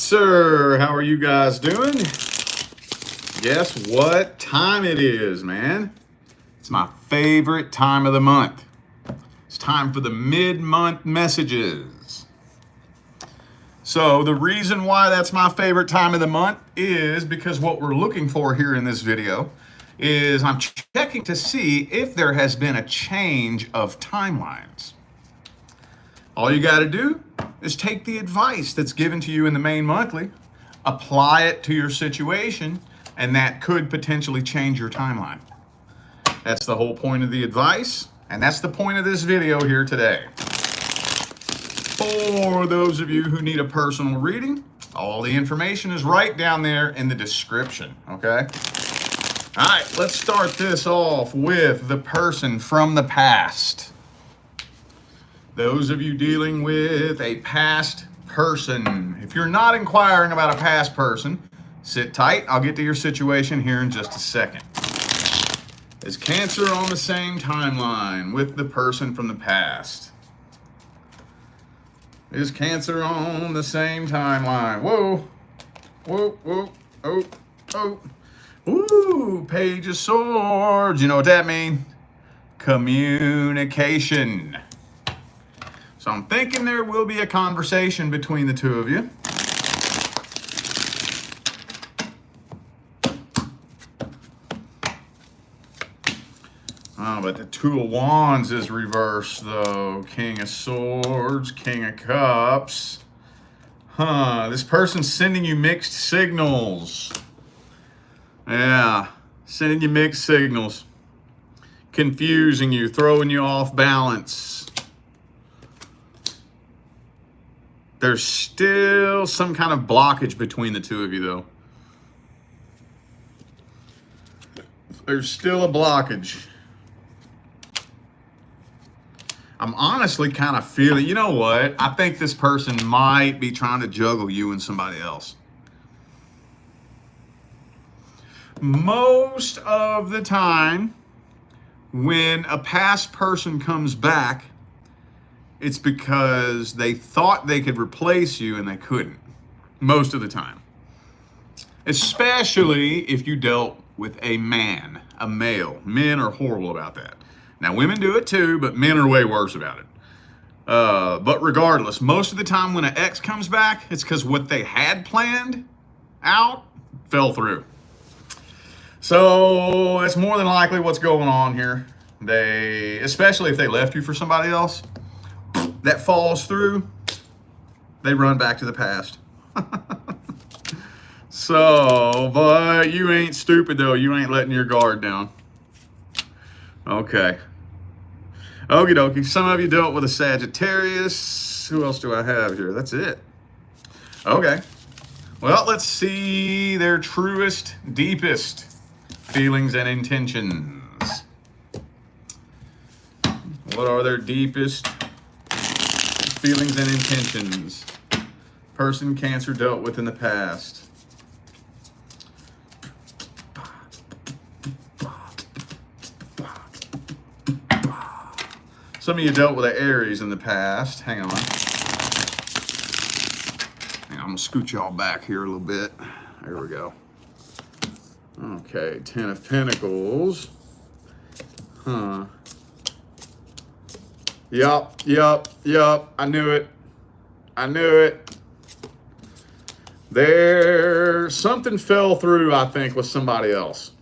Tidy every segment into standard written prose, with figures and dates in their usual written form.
sir. How are you guys doing? Guess what time it is, man? It's my favorite time of the month. It's time for the mid-month messages. So the reason why that's my favorite time of the month is because what we're looking for here in this video is I'm checking to see if there has been a change of timelines. All you got to do is take the advice that's given to you in the main monthly, apply it to your situation, and that could potentially change your timeline. That's the whole point of the advice, and that's the point of this video here today. For those of you who need a personal reading, all the information is right down there in the description, okay? All right, let's start this off with the person from the past. Those of you dealing with a past person, if you're not inquiring about a past person, sit tight. I'll get to your situation here in just a second. Is Cancer on the same timeline with the person from the past? Is Cancer on the same timeline? Whoa, whoa, whoa, oh, oh. Ooh, Page of Swords. You know what that means? Communication. So I'm thinking there will be a conversation between the two of you. Oh, but the Two of Wands is reversed though. King of Swords, King of Cups. This person's sending you mixed signals. Yeah, sending you mixed signals. Confusing you, throwing you off balance. There's still some kind of blockage between the two of you, though. There's still a blockage. I'm honestly kind of feeling, you know what? I think this person might be trying to juggle you and somebody else. Most of the time, when a past person comes back, it's because they thought they could replace you and they couldn't. Most of the time. Especially if you dealt with a man, a male. Men are horrible about that. Now, women do it too, but men are way worse about it. But regardless, most of the time when an ex comes back, it's because what they had planned out fell through. So that's more than likely what's going on here. They, especially if they left you for somebody else, that falls through, they run back to the past. So, but you ain't stupid though. You ain't letting your guard down. Okay. Okie dokie. Some of you dealt with a Sagittarius. Who else do I have here? That's it. Okay. Well, let's see their truest, deepest feelings and intentions. What are their deepest feelings and intentions? Person Cancer dealt with in the past. Some of you dealt with an Aries in the past. Hang on. I'm going to scoot y'all back here a little bit. There we go. Okay, Ten of Pentacles. Yup. I knew it. Something fell through, I think, with somebody else.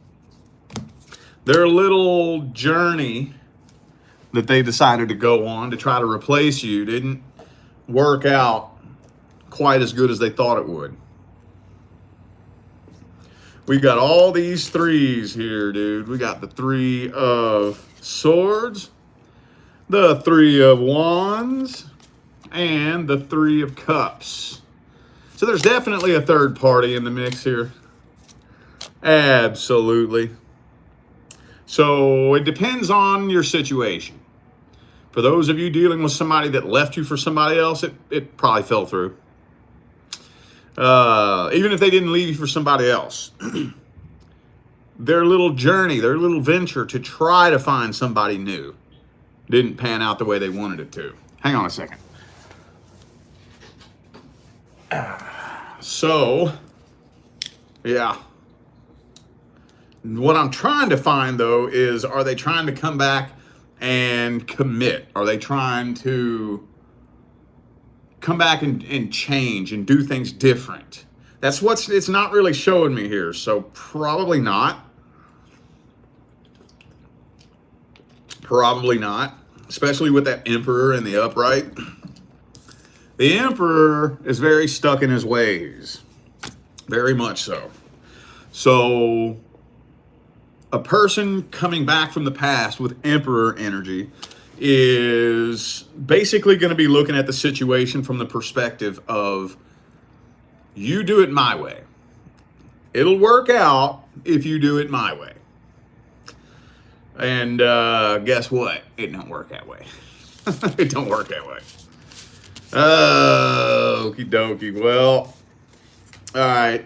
Their little journey that they decided to go on to try to replace you didn't work out quite as good as they thought it would. We got all these threes here, dude. We got the Three of Swords, the Three of Wands, and the Three of Cups. So there's definitely a third party in the mix here. Absolutely. So it depends on your situation. For those of you dealing with somebody that left you for somebody else, it probably fell through. Even if they didn't leave you for somebody else. Their little journey, their little venture to try to find somebody new didn't pan out the way they wanted it to. Hang on a second. So, yeah. What I'm trying to find, though, is are they trying to come back and commit? Are they trying to come back and change and do things different? That's what's it's not really showing me here. So probably not. Probably not. Especially with that Emperor and the upright. The Emperor is very stuck in his ways. Very much so. So a person coming back from the past with Emperor energy is basically going to be looking at the situation from the perspective of, you do it my way. It'll work out if you do it my way. And guess what? It don't work that way. It don't work that way. Okie dokie. Well, all right.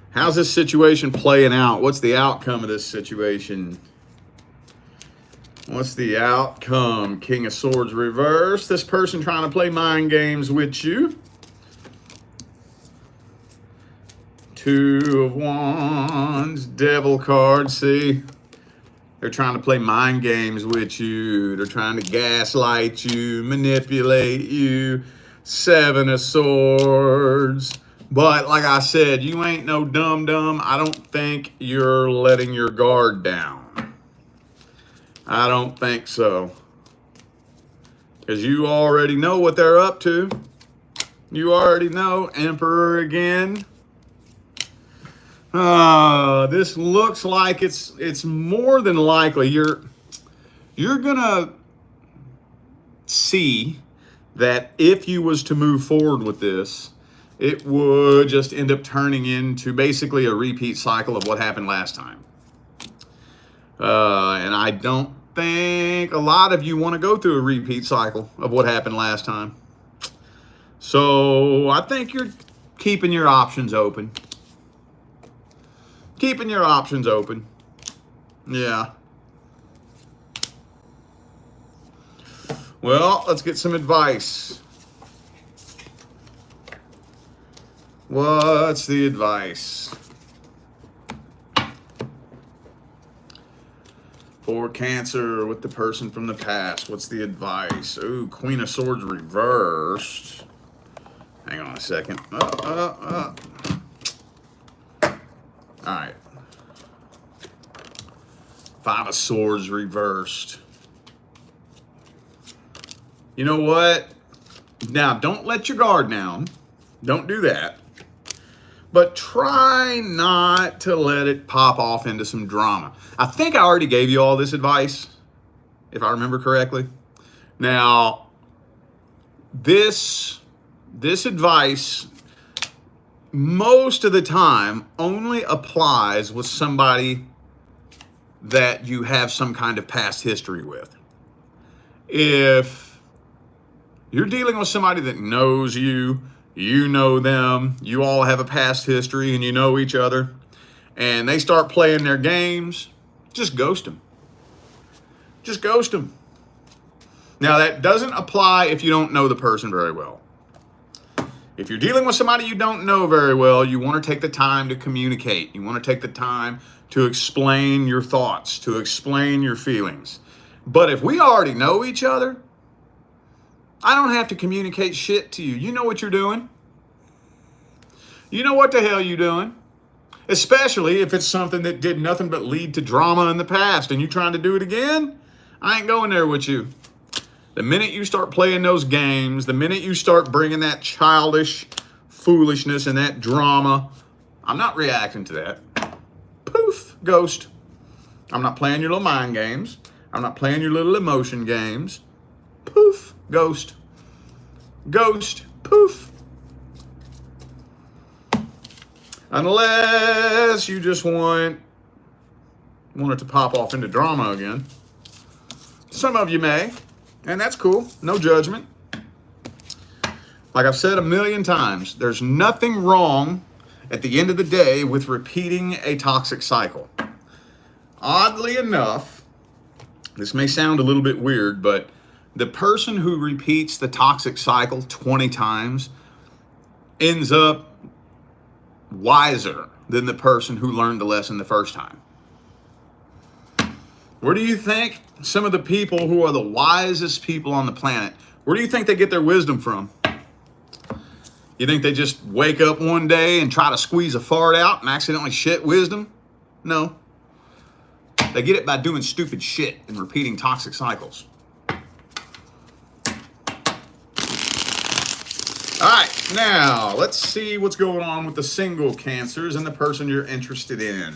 How's this situation playing out? What's the outcome of this situation? What's the outcome? King of Swords reverse. This person trying to play mind games with you. Two of Wands, Devil card. See? They're trying to play mind games with you. They're trying to gaslight you, manipulate you. Seven of Swords. But like I said, you ain't no dum-dum. I don't think you're letting your guard down. I don't think so. Because you already know what they're up to. You already know. Emperor again. This looks like it's more than likely you're gonna see that if you was to move forward with this, it would just end up turning into basically a repeat cycle of what happened last time. And I don't think a lot of you want to go through a repeat cycle of what happened last time. So I think you're keeping your options open. Keeping your options open. Yeah. Well, let's get some advice. What's the advice? For Cancer with the person from the past. What's the advice? Ooh, Queen of Swords reversed. Hang on a second. All right. Five of Swords reversed. You know what? Now, don't let your guard down. Don't do that. But try not to let it pop off into some drama. I think I already gave you all this advice, if I remember correctly. Now, this advice, most of the time, only applies with somebody that you have some kind of past history with. If you're dealing with somebody that knows you, you know them, you all have a past history and you know each other, and they start playing their games, just ghost them. Just ghost them. Now, that doesn't apply if you don't know the person very well. If you're dealing with somebody you don't know very well, you want to take the time to communicate. You want to take the time to explain your thoughts, to explain your feelings. But if we already know each other, I don't have to communicate shit to you. You know what you're doing. You know what the hell you're doing. Especially if it's something that did nothing but lead to drama in the past and you trying to do it again, I ain't going there with you. The minute you start playing those games, the minute you start bringing that childish foolishness and that drama, I'm not reacting to that. Poof, ghost. I'm not playing your little mind games. I'm not playing your little emotion games. Poof, ghost. Ghost, poof. Unless you just want it to pop off into drama again. Some of you may, and that's cool. No judgment. Like I've said a million times, there's nothing wrong at the end of the day with repeating a toxic cycle. Oddly enough, this may sound a little bit weird, but the person who repeats the toxic cycle 20 times ends up wiser than the person who learned the lesson the first time. Where do you think some of the people who are the wisest people on the planet, where do you think they get their wisdom from? You think they just wake up one day and try to squeeze a fart out and accidentally shit wisdom? No. They get it by doing stupid shit and repeating toxic cycles. All right, now let's see what's going on with the single cancers and the person you're interested in.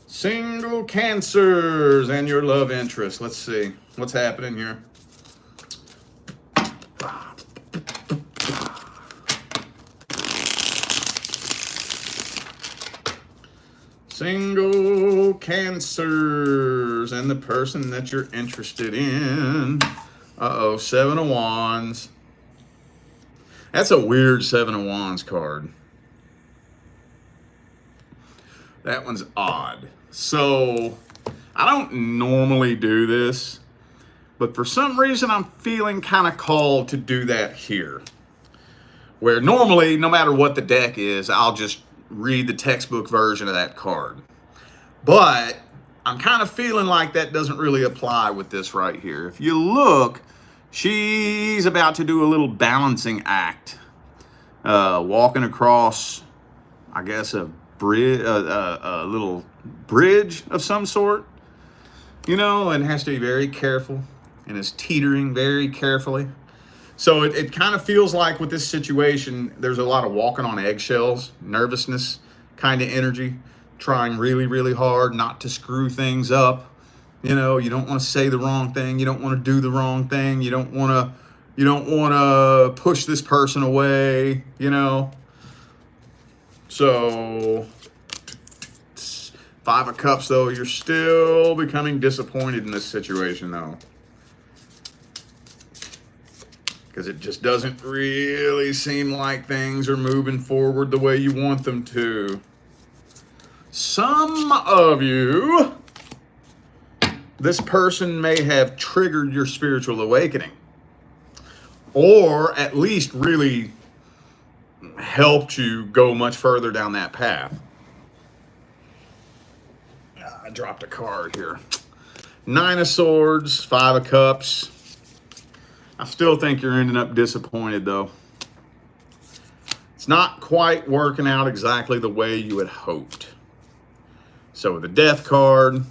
Single cancers and your love interest. Let's see what's happening here. Single cancers and the person that you're interested in. Uh-oh, 7 of Wands. That's a weird 7 of Wands card. That one's odd. So, I don't normally do this, but for some reason I'm feeling kind of called to do that here. Where normally, no matter what the deck is, I'll just read the textbook version of that card. But I'm kind of feeling like that doesn't really apply with this right here. If you look, she's about to do a little balancing act. Walking across, I guess, a little bridge of some sort, you know, and has to be very careful and is teetering very carefully. So it kind of feels like with this situation, there's a lot of walking on eggshells, nervousness kind of energy, trying really, really hard not to screw things up. You know, you don't want to say the wrong thing. You don't want to do the wrong thing. You don't want to push this person away, you know. So 5 of Cups, though, you're still becoming disappointed in this situation, though. Because it just doesn't really seem like things are moving forward the way you want them to. Some of you, this person may have triggered your spiritual awakening. Or at least really helped you go much further down that path. I dropped a card here. 9 of Swords, 5 of Cups. I still think you're ending up disappointed, though. It's not quite working out exactly the way you had hoped. So with the Death card,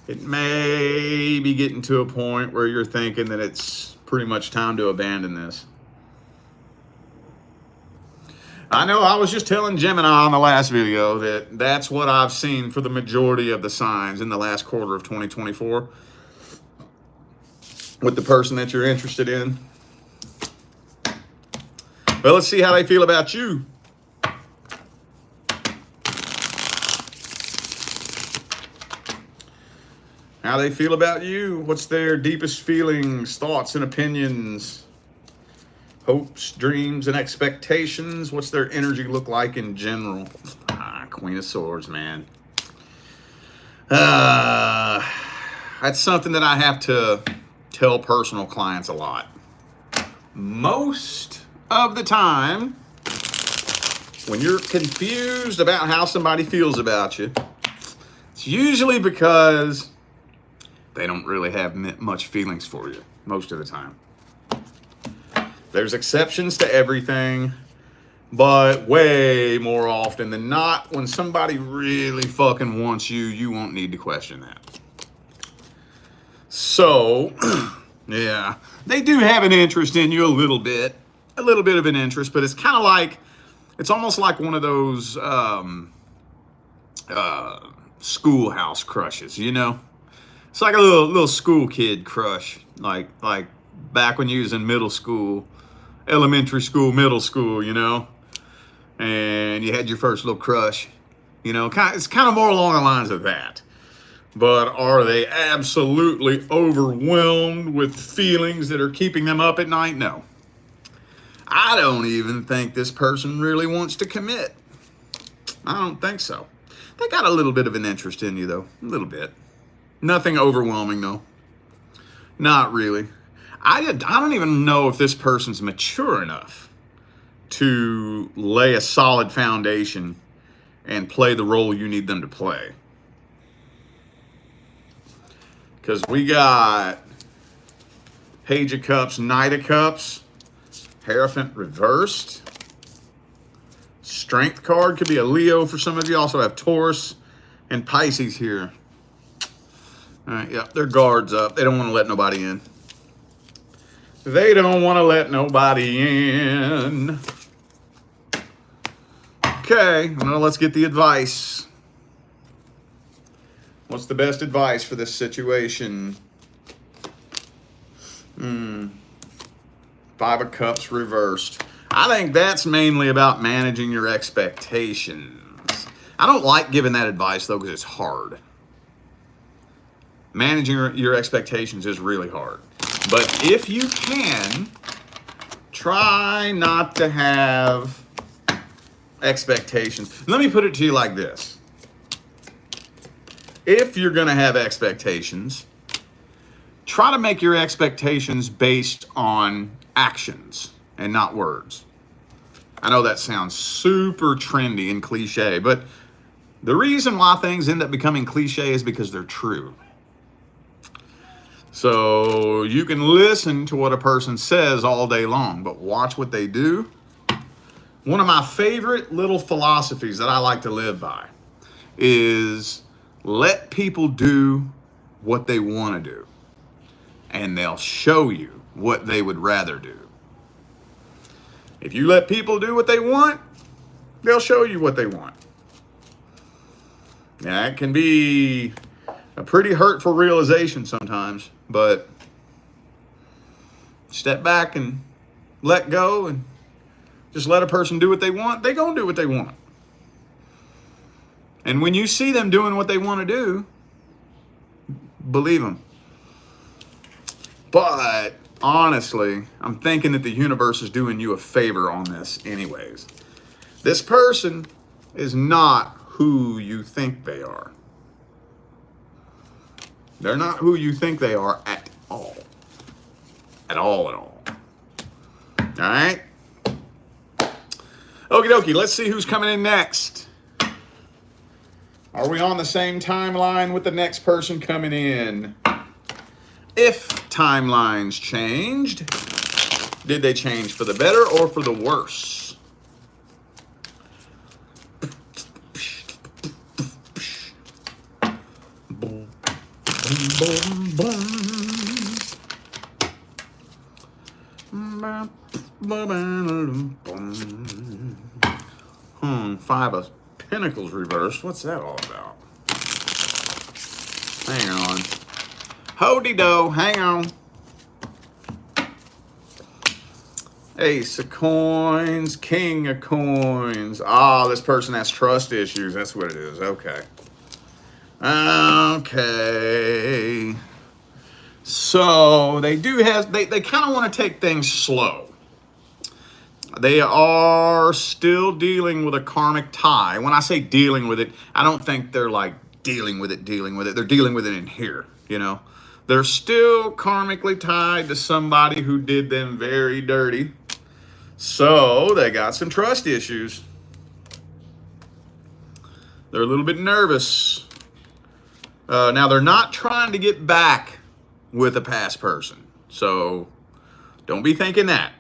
it may be getting to a point where you're thinking that it's pretty much time to abandon this. I know I was just telling Gemini on the last video that that's what I've seen for the majority of the signs in the last quarter of 2024. With the person that you're interested in. Well, let's see how they feel about you. How they feel about you. What's their deepest feelings, thoughts, and opinions? Hopes, dreams, and expectations. What's their energy look like in general? Queen of Swords, man. That's something that I have to tell personal clients a lot. Most of the time, when you're confused about how somebody feels about you, it's usually because they don't really have much feelings for you most of the time. There's exceptions to everything, but way more often than not, when somebody really fucking wants you, you won't need to question that. So, yeah, they do have an interest in you a little bit of an interest, but it's kind of like, it's almost like one of those schoolhouse crushes, you know? It's like a little school kid crush, like back when you was in middle school, elementary school, middle school, you know? And you had your first little crush, you know? It's kind of more along the lines of that. But are they absolutely overwhelmed with feelings that are keeping them up at night? No. I don't even think this person really wants to commit. I don't think so. They got a little bit of an interest in you, though. A little bit. Nothing overwhelming, though. Not really. I don't even know if this person's mature enough to lay a solid foundation and play the role you need them to play. Because we got Page of Cups, Knight of Cups, Hierophant reversed. Strength card could be a Leo for some of you. Also have Taurus and Pisces here. All right, yeah, their guards up. They don't want to let nobody in. They don't want to let nobody in. Okay, well, let's get the advice. What's the best advice for this situation? Five of Cups reversed. I think that's mainly about managing your expectations. I don't like giving that advice, though, because it's hard. Managing your expectations is really hard. But if you can, try not to have expectations. Let me put it to you like this. If you're going to have expectations, try to make your expectations based on actions and not words. I know that sounds super trendy and cliche, but the reason why things end up becoming cliche is because they're true. So you can listen to what a person says all day long, but watch what they do. One of my favorite little philosophies that I like to live by is let people do what they want to do, and they'll show you what they would rather do. If you let people do what they want, they'll show you what they want. Now, it can be a pretty hurtful realization sometimes, but step back and let go and just let a person do what they want. They're going to do what they want. And when you see them doing what they want to do, believe them. But honestly, I'm thinking that the universe is doing you a favor on this anyways. This person is not who you think they are. They're not who you think they are at all. At all, at all. All right? Okie dokie, let's see who's coming in next. Are we on the same timeline with the next person coming in? If timelines changed, did they change for the better or for the worse? Five of Pentacles reversed. What's that all about? Hang on. Hody-do, hang on. Ace of Coins, King of Coins. Ah, this person has trust issues. That's what it is. Okay. Okay. So they do have, they kind of want to take things slow. They are still dealing with a karmic tie. When I say dealing with it, I don't think they're like dealing with it. They're dealing with it in here, you know. They're still karmically tied to somebody who did them very dirty. So they got some trust issues. They're a little bit nervous. Now they're not trying to get back with a past person. So don't be thinking that.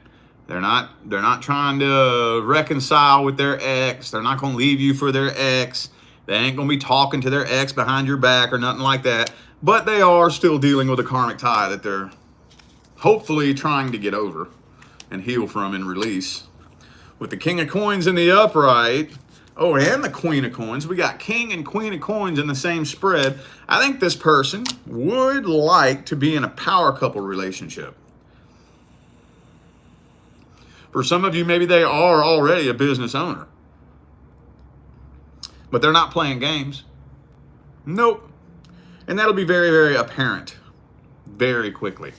They're not trying to reconcile with their ex. They're not going to leave you for their ex. They ain't going to be talking to their ex behind your back or nothing like that. But they are still dealing with a karmic tie that they're hopefully trying to get over and heal from and release. With the King of Coins in the upright, oh, and the Queen of Coins, we got King and Queen of Coins in the same spread. I think this person would like to be in a power couple relationship. For some of you, maybe they are already a business owner. But they're not playing games. Nope. And that'll be very, very apparent very quickly.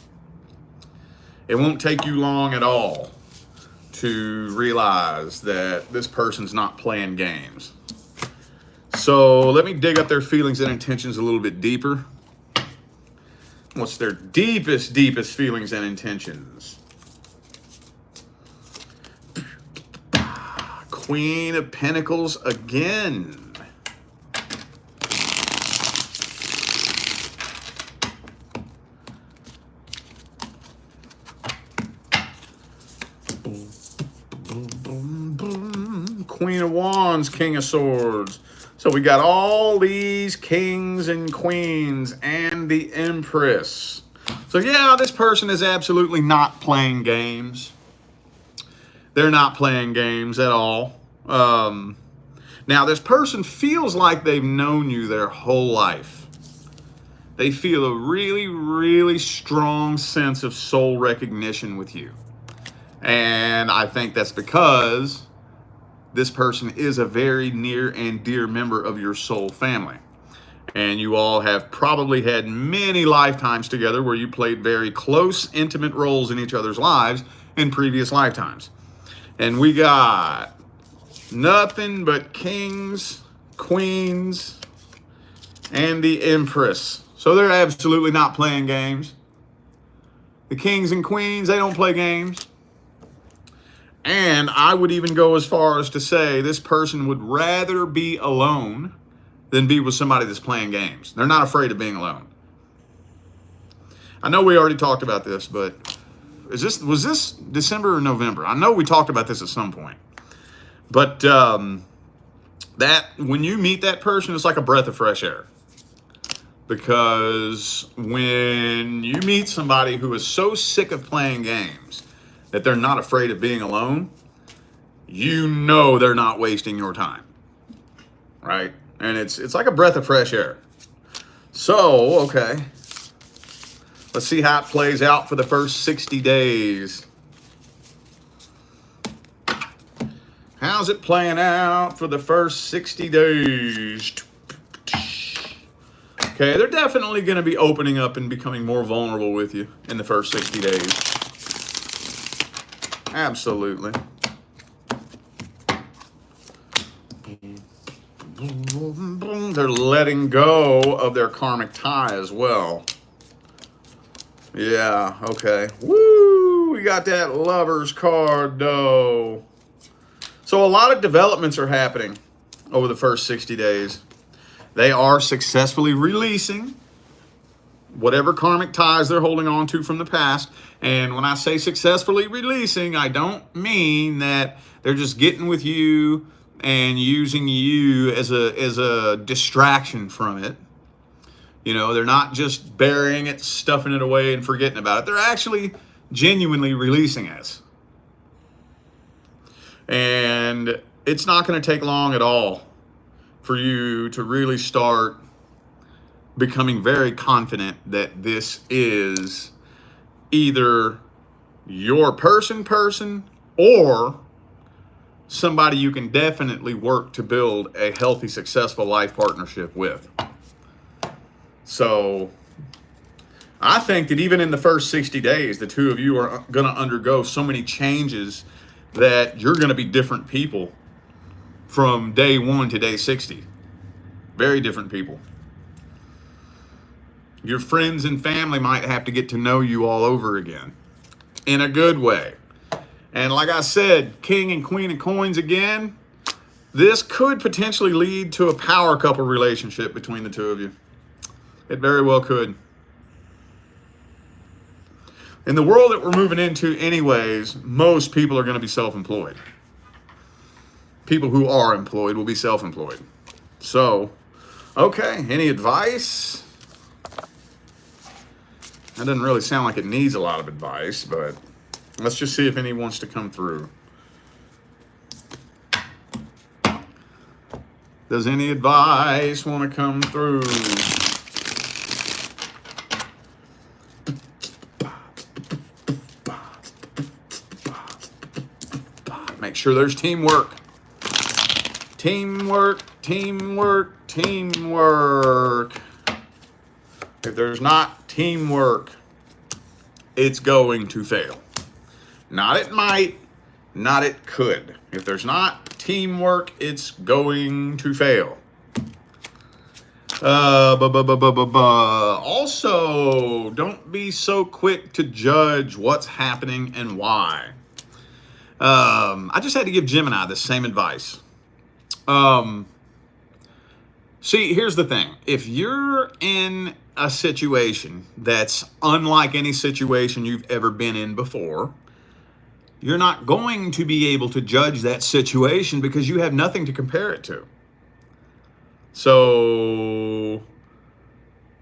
It won't take you long at all to realize that this person's not playing games. So let me dig up their feelings and intentions a little bit deeper. What's their deepest, deepest feelings and intentions? Queen of Pentacles again. Queen of Wands, King of Swords. So we got all these kings and queens and the Empress. So yeah, this person is absolutely not playing games. They're not playing games at all. Now, this person feels like they've known you their whole life. They feel a really, really strong sense of soul recognition with you. And I think that's because this person is a very near and dear member of your soul family. And you all have probably had many lifetimes together where you played very close, intimate roles in each other's lives in previous lifetimes. And we got nothing but kings, queens, and the Empress. So they're absolutely not playing games. The kings and queens, they don't play games. And I would even go as far as to say this person would rather be alone than be with somebody that's playing games. They're not afraid of being alone. I know we already talked about this, but was this December or November? I know we talked about this at some point. But that when you meet that person, it's like a breath of fresh air. Because when you meet somebody who is so sick of playing games that they're not afraid of being alone, you know they're not wasting your time, right? And it's like a breath of fresh air. So, okay, let's see how it plays out for the first 60 days. How's it playing out for the first 60 days? Okay, they're definitely going to be opening up and becoming more vulnerable with you in the first 60 days. Absolutely. They're letting go of their karmic tie as well. Yeah, okay. Woo! We got that Lover's card, though. So a lot of developments are happening over the first 60 days. They are successfully releasing whatever karmic ties they're holding on to from the past. And when I say successfully releasing, I don't mean that they're just getting with you and using you as a distraction from it. You know, they're not just burying it, stuffing it away, and forgetting about it. They're actually genuinely releasing it. And it's not going to take long at all for you to really start becoming very confident that this is either your person or somebody you can definitely work to build a healthy, successful life partnership with. So I think that even in the first 60 days, the two of you are going to undergo so many changes that you're going to be different people from day 1 to day 60. Very different people. Your friends and family might have to get to know you all over again in a good way. And like I said, king and queen of coins again, this could potentially lead to a power couple relationship between the two of you. It very well could. In the world that we're moving into anyways, most people are going to be self-employed. People who are employed will be self-employed. So, okay, any advice? That doesn't really sound like it needs a lot of advice, but let's just see if any wants to come through. Does any advice want to come through? Make sure there's teamwork. Teamwork, teamwork, teamwork. If there's not teamwork, it's going to fail. Not it might, not it could. If there's not teamwork, it's going to fail. Also, don't be so quick to judge what's happening and why. I just had to give Gemini the same advice. See, here's the thing. If you're in a situation that's unlike any situation you've ever been in before, you're not going to be able to judge that situation because you have nothing to compare it to. So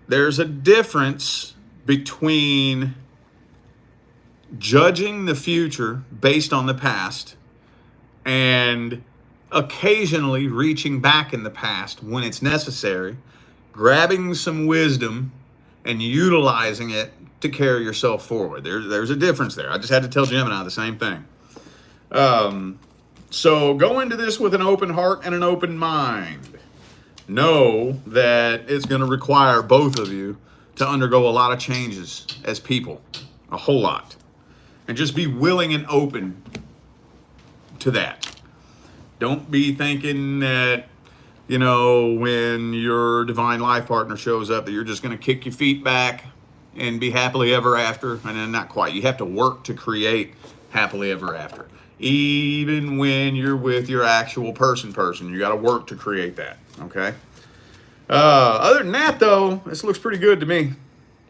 there's a difference between judging the future based on the past and occasionally reaching back in the past when it's necessary, grabbing some wisdom and utilizing it to carry yourself forward. There's a difference there. I just had to tell Gemini the same thing. So go into this with an open heart and an open mind. Know that it's going to require both of you to undergo a lot of changes as people, a whole lot. And just be willing and open to that. Don't be thinking that, when your divine life partner shows up, that you're just going to kick your feet back and be happily ever after. And then not quite. You have to work to create happily ever after. Even when you're with your actual person, you got to work to create that. Okay. Other than that, though, this looks pretty good to me.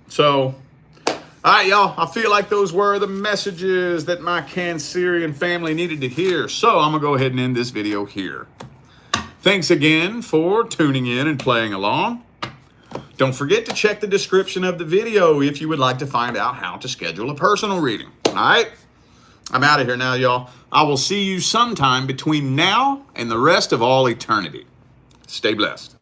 So, all right, y'all. I feel like those were the messages that my Cancerian family needed to hear. So I'm going to go ahead and end this video here. Thanks again for tuning in and playing along. Don't forget to check the description of the video if you would like to find out how to schedule a personal reading. All right? I'm out of here now, y'all. I will see you sometime between now and the rest of all eternity. Stay blessed.